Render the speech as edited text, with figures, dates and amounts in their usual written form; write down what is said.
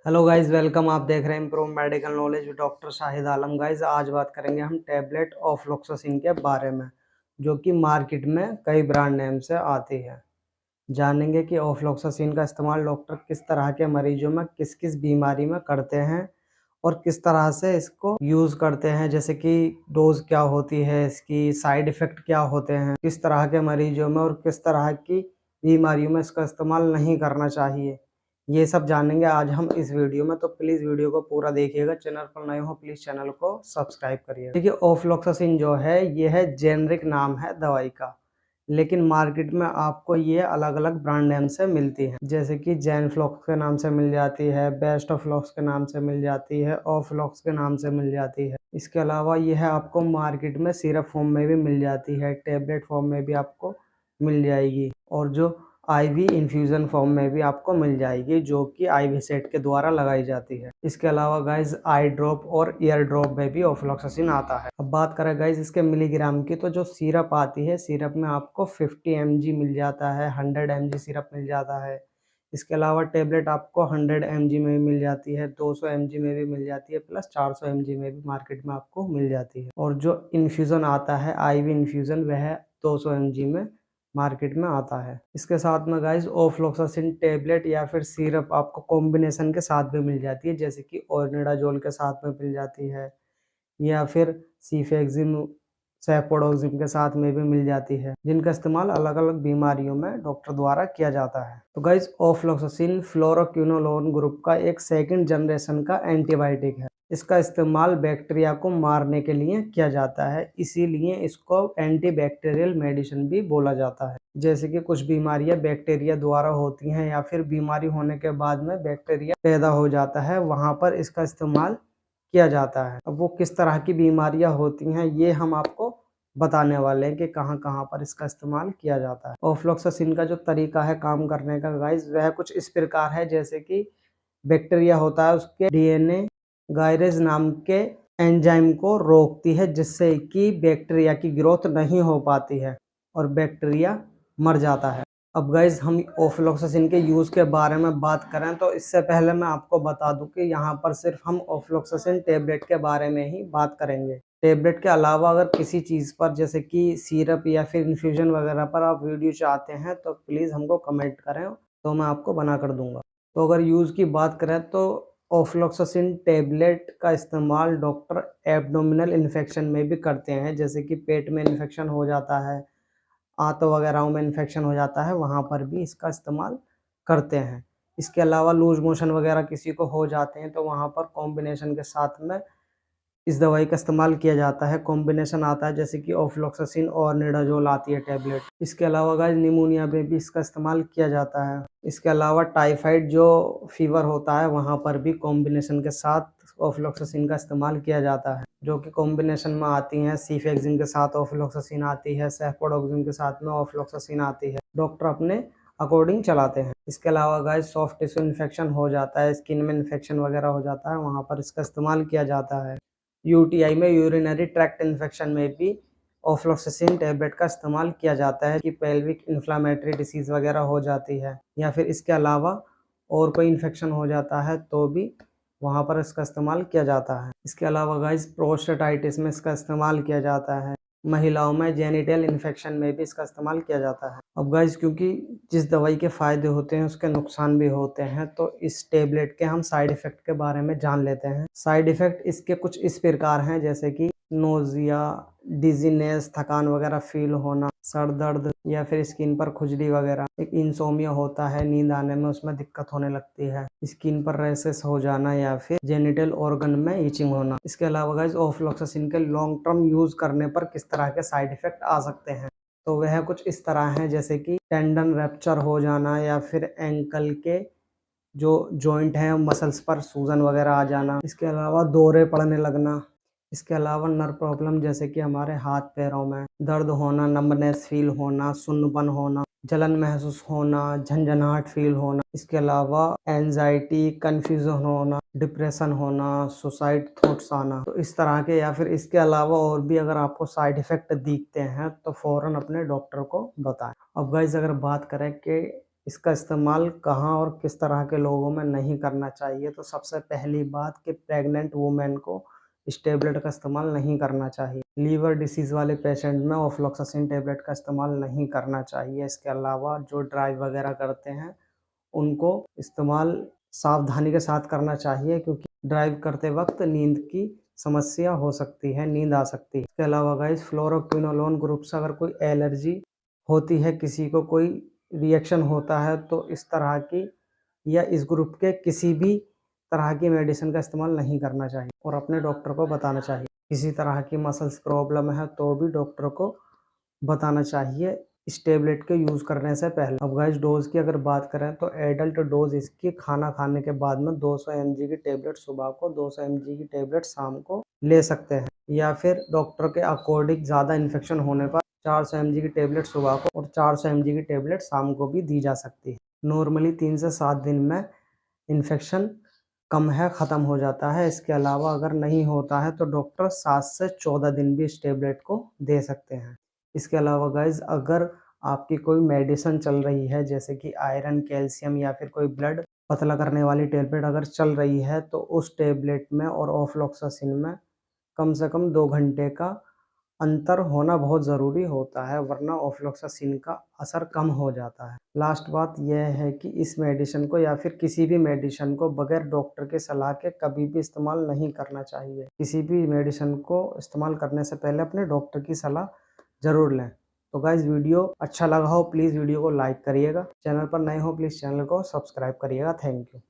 Hello guys, welcome. आप देख रहे हैं improve medical knowledge with doctor Shahid Alam. Guys, आज बात करेंगे हम टैबलेट ऑफ्लोक्सासिन के बारे में, जो कि मार्केट में कई ब्रांड नेम से आती है। जानेंगे कि ऑफ्लोक्सासिन का इस्तेमाल डॉक्टर किस तरह के मरीजों में किस किस बीमारी में करते हैं और किस तरह से इसको यूज़ करते हैं, जैसे कि डोज क्या होती है, इसकी साइड इफ़ेक्ट क्या होते हैं, किस तरह के मरीजों में और किस तरह की बीमारियों में इसका इस्तेमाल नहीं करना चाहिए। ये सब जानेंगे आज हम इस वीडियो में, तो प्लीज़ वीडियो को पूरा देखिएगा। चैनल पर नए हो प्लीज़ चैनल को सब्सक्राइब करिए। देखिए, ऑफ्लोक्सासिन जो है ये है जेनरिक नाम है दवाई का, लेकिन मार्केट में आपको ये अलग-अलग ब्रांड नेम से मिलती है, जैसे कि जैनफ्लॉक्स के नाम से मिल जाती है, बेस्टोफ्लॉक्स के नाम से मिल जाती है, ऑफ्लॉक्स के नाम से मिल जाती है। इसके अलावा यह आपको मार्केट में सिरप फॉर्म में भी मिल जाती है, टैबलेट फॉर्म में भी आपको मिल जाएगी और जो आईवी इन्फ्यूज़न फॉर्म में भी आपको मिल जाएगी, जो कि आईवी सेट के द्वारा लगाई जाती है। इसके अलावा गाइस आई ड्रॉप और ईयर ड्रॉप में भी ऑफ्लोक्सासिन आता है। अब बात करें गाइस इसके मिलीग्राम की, तो जो सिरप आती है, सिरप में आपको 50 mg मिल जाता है, 100 mg सिरप मिल जाता है। इसके अलावा टैबलेट आपको 100 mg में भी मिल जाती है, 200 mg में भी मिल जाती है, प्लस 400 mg में भी मार्केट में आपको मिल जाती है। और जो इन्फ्यूज़न आता है आईवी इन्फ्यूज़न, वह 200 mg में मार्केट में आता है। इसके साथ में गाइस ऑफ्लोक्सासिन टैबलेट या फिर सिरप आपको कॉम्बिनेशन के साथ भी मिल जाती है, जैसे कि ओर्निडाजोल के साथ में मिल जाती है या फिर सीफेक्सिम सेफोडोक्सिम के साथ में भी मिल जाती है, जिनका इस्तेमाल अलग-अलग बीमारियों में डॉक्टर द्वारा किया जाता है। तो गाइस ऑफ्लोक्सासिन फ्लोरोक्विनोलोन ग्रुप का एक सेकंड जनरेशन का एंटीबायोटिक है। इसका इस्तेमाल बैक्टीरिया को मारने के लिए किया जाता है, इसीलिए इसको एंटीबैक्टीरियल मेडिसिन भी बोला जाता है। जैसे कि कुछ बीमारियां बैक्टीरिया द्वारा होती हैं या फिर बीमारी होने के बाद में बैक्टीरिया पैदा हो जाता है, वहां पर इसका इस्तेमाल किया जाता है। अब वो किस तरह की बीमारियां होती हैं ये हम आपको बताने वाले हैं कि कहाँ-कहाँ पर इसका इस्तेमाल किया जाता है। ऑफ्लोक्सासिन का जो तरीका है काम करने का गाइस, वह कुछ इस प्रकार है, जैसे कि बैक्टीरिया होता है, उसके डीएनए गायरेज नाम के एंजाइम को रोकती है, जिससे कि बैक्टीरिया की ग्रोथ नहीं हो पाती है और बैक्टीरिया मर जाता है। अब गाइज हम ऑफ्लोक्सासिन के यूज़ के बारे में बात करें, तो इससे पहले मैं आपको बता दूं कि यहाँ पर सिर्फ हम ऑफ्लोक्सासिन टेबलेट के बारे में ही बात करेंगे। टेबलेट के अलावा अगर किसी चीज़ पर, जैसे कि सिरप या फिर इन्फ्यूजन वगैरह पर आप वीडियो चाहते हैं, तो प्लीज़ हमको कमेंट करें, तो मैं आपको बना कर दूंगा। तो अगर यूज़ की बात करें, तो ऑफ्लोक्सासिन टेबलेट का इस्तेमाल डॉक्टर एब्डोमिनल इन्फेक्शन में भी करते हैं, जैसे कि पेट में इन्फेक्शन हो जाता है, आंतों वगैरह में इन्फेक्शन हो जाता है, वहाँ पर भी इसका इस्तेमाल करते हैं। इसके अलावा लूज मोशन वगैरह किसी को हो जाते हैं, तो वहाँ पर कॉम्बिनेशन के साथ में इस दवाई का इस्तेमाल किया जाता है। कॉम्बिनेशन आता है, जैसे कि ऑफ्लोक्सासिन और निडाजोल आती है टैबलेट। इसके अलावा गाइस निमोनिया में भी इसका इस्तेमाल किया जाता है। इसके अलावा टाइफाइड जो फीवर होता है, वहाँ पर भी कॉम्बिनेशन के साथ ऑफ्लोक्सासिन का इस्तेमाल किया जाता है, जो कि कॉम्बिनेशन में आती हैं। सीफेक्सिन के साथ ऑफ्लोक्सासिन आती है, सेफोडोक्सिन के साथ में ऑफ्लोक्सासिन आती है। डॉक्टर अपने अकॉर्डिंग चलाते हैं। इसके अलावा गाइस सॉफ्ट टिश्यू इन्फेक्शन हो जाता है, स्किन में इन्फेक्शन वगैरह हो जाता है, वहाँ पर इसका इस्तेमाल किया जाता है। यूटीआई में, यूरिनरी ट्रैक्ट इन्फेक्शन में भी ऑफ्लोक्सासिन टैबलेट का इस्तेमाल किया जाता है, कि पेल्विक इन्फ्लामेटरी डिसीज़ वगैरह हो जाती है या फिर इसके अलावा और कोई इन्फेक्शन हो जाता है, तो भी वहाँ पर इसका इस्तेमाल किया जाता है। इसके अलावा गाइस प्रोस्टेटाइटिस में इसका इस्तेमाल किया जाता है। महिलाओं में जेनिटल इन्फेक्शन में भी इसका इस्तेमाल किया जाता है। अब गाइस क्योंकि जिस दवाई के फ़ायदे होते हैं उसके नुकसान भी होते हैं, तो इस टैबलेट के हम साइड इफ़ेक्ट के बारे में जान लेते हैं। साइड इफ़ेक्ट इसके कुछ इस प्रकार हैं, जैसे कि नोज़िया, डिज़ीनेस, थकान वगैरह फ़ील होना, सर दर्द या फिर स्किन पर खुजली वगैरह। एक इंसोम्निया होता है, नींद आने में उसमें दिक्कत होने लगती है। स्किन पर रैशेस हो जाना या फिर जेनिटल ऑर्गन में इचिंग होना। इसके अलावा गाइस ऑफ्लोक्सासिन के लॉन्ग टर्म यूज़ करने पर किस तरह के साइड इफ़ेक्ट आ सकते हैं, तो वह कुछ इस तरह हैं, जैसे कि टेंडन रैप्चर हो जाना या फिर एंकल के जो जॉइंट हैं मसल्स पर सूजन वगैरह आ जाना। इसके अलावा दौरे पड़ने लगना। इसके अलावा नर्व प्रॉब्लम, जैसे कि हमारे हाथ पैरों में दर्द होना, नंबनेस फील होना, सुन्नपन होना, जलन महसूस होना, झंझनाहट फील होना। इसके अलावा एंजाइटी, कंफ्यूजन होना, डिप्रेशन होना, सुसाइड थॉट्स आना। तो इस तरह के या फिर इसके अलावा और भी अगर आपको साइड इफेक्ट दिखते हैं, तो फौरन अपने डॉक्टर को बताएं। अब गाइस अगर बात करें कि इसका इस्तेमाल कहाँ और किस तरह के लोगों में नहीं करना चाहिए। तो सबसे पहली बात कि प्रेग्नेंट वुमेन को इस टेबलेट का इस्तेमाल नहीं करना चाहिए। लीवर डिसीज़ वाले पेशेंट में ऑफ्लॉक्सासिन टेबलेट का इस्तेमाल नहीं करना चाहिए। इसके अलावा जो ड्राइव वगैरह करते हैं उनको इस्तेमाल सावधानी के साथ करना चाहिए, क्योंकि ड्राइव करते वक्त नींद की समस्या हो सकती है, नींद आ सकती है। इसके अलावा गाइस फ्लोरोक्विनोलोन ग्रुप से अगर कोई एलर्जी होती है, किसी को कोई रिएक्शन होता है, तो इस तरह की या इस ग्रुप के किसी भी तरह की मेडिसिन का इस्तेमाल नहीं करना चाहिए और अपने डॉक्टर को बताना चाहिए। किसी तरह की मसल्स प्रॉब्लम है तो भी डॉक्टर को बताना चाहिए इस टेबलेट के यूज़ करने से पहले। अब गाइस डोज की अगर बात करें तो एडल्ट डोज इसकी खाना खाने के बाद में 200 mg की टेबलेट सुबह को, 200 mg की टेबलेट शाम को ले सकते हैं, या फिर डॉक्टर के अकॉर्डिंग ज़्यादा इन्फेक्शन होने पर 400 mg की टेबलेट सुबह को और 400 mg की टेबलेट शाम को भी दी जा सकती है। नॉर्मली 3 से 7 दिन में इन्फेक्शन कम है, ख़त्म हो जाता है। इसके अलावा अगर नहीं होता है तो डॉक्टर 7 से 14 दिन भी इस टेबलेट को दे सकते हैं। इसके अलावा गाइस अगर आपकी कोई मेडिसिन चल रही है, जैसे कि आयरन, कैल्शियम या फिर कोई ब्लड पतला करने वाली टेबलेट अगर चल रही है, तो उस टेबलेट में और ऑफ्लॉक्सासिन में कम से कम 2 घंटे का अंतर होना बहुत ज़रूरी होता है, वरना ऑफ्लॉक्सासिन का असर कम हो जाता है। लास्ट बात यह है कि इस मेडिसिन को या फिर किसी भी मेडिसिन को बगैर डॉक्टर की सलाह के कभी भी इस्तेमाल नहीं करना चाहिए। किसी भी मेडिसिन को इस्तेमाल करने से पहले अपने डॉक्टर की सलाह ज़रूर लें। तो गाइज़ वीडियो अच्छा लगा हो प्लीज़ वीडियो को लाइक करिएगा। चैनल पर नए हो प्लीज़ चैनल को सब्सक्राइब करिएगा। Thank you.